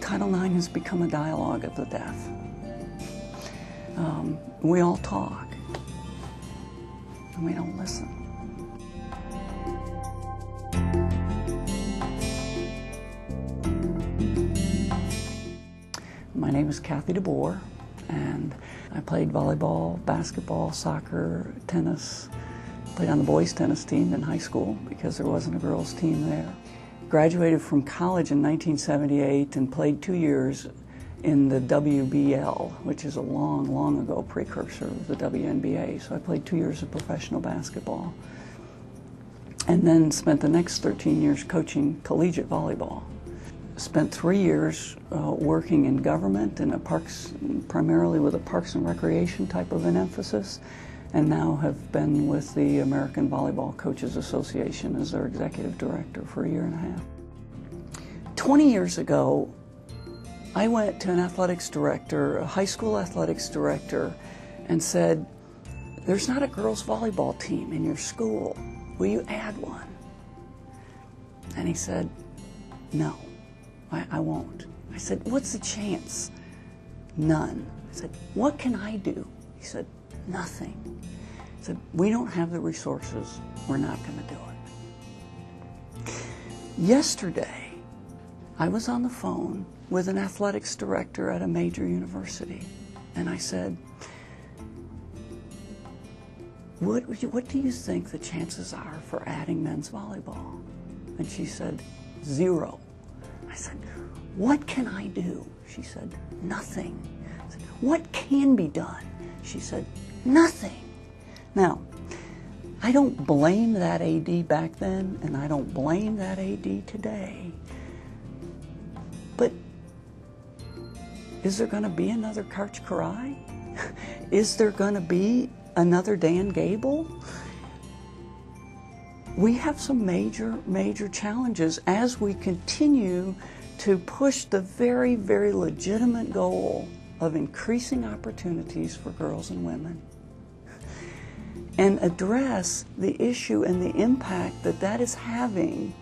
Title IX has become a dialogue of the deaf. We all talk, and we don't listen. My name is Kathy DeBoer, and I played volleyball, basketball, soccer, tennis. Played on the boys' tennis team in high school because there wasn't a girls' team there. Graduated from college in 1978 and played 2 years in the WBL, which is a long, long ago precursor of the WNBA. So I played 2 years of professional basketball. And then spent the next 13 years coaching collegiate volleyball. Spent 3 years working in government in primarily with a parks and recreation type of an emphasis, and now have been with the American Volleyball Coaches Association as their executive director for a year and a half. 20 years ago, I went to an athletics director, a high school athletics director, and said, "There's not a girls' volleyball team in your school. Will you add one?" And he said, "No, I won't." I said, "What's the chance?" "None." I said, "What can I do?" He said, "Nothing." He said, "We don't have the resources. We're not going to do it." Yesterday, I was on the phone with an athletics director at a major university, and I said, what do you think the chances are for adding men's volleyball?" And she said, "0." I said, "What can I do?" She said, "Nothing." I said, "What can be done?" She said, "Nothing." Now, I don't blame that AD back then, and I don't blame that AD today. But is there going to be another Karch Karai? Is there going to be another Dan Gable? We have some major, major challenges as we continue to push the very, very legitimate goal of increasing opportunities for girls and women, and address the issue and the impact that that is having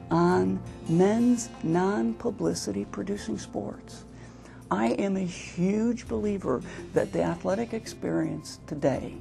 on men's non-publicity producing sports. I am a huge believer that the athletic experience today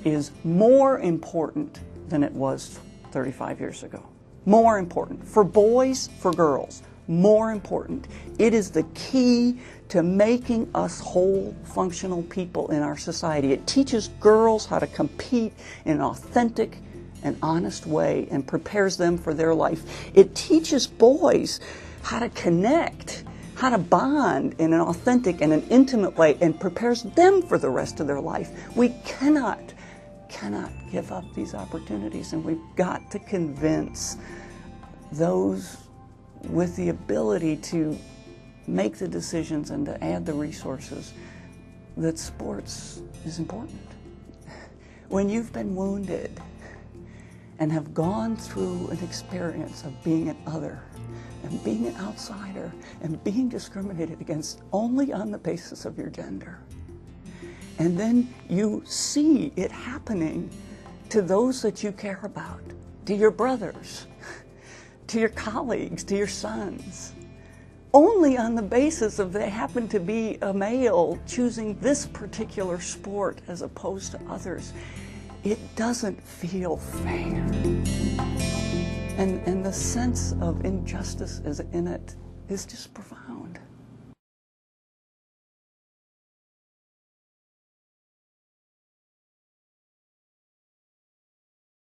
is more important than it was 35 years ago. More important. For boys, for girls, more important. It is the key to making us whole, functional people in our society. It teaches girls how to compete in an authentic and honest way and prepares them for their life. It teaches boys how to connect, how to bond in an authentic and an intimate way, and prepares them for the rest of their life. We cannot give up these opportunities, and we've got to convince those with the ability to make the decisions and to add the resources that sports is important. When you've been wounded and have gone through an experience of being an other and being an outsider and being discriminated against only on the basis of your gender, and then you see it happening to those that you care about, to your brothers, to your colleagues, to your sons, only on the basis of they happen to be a male choosing this particular sport as opposed to others, it doesn't feel fair. And the sense of injustice in it is just profound.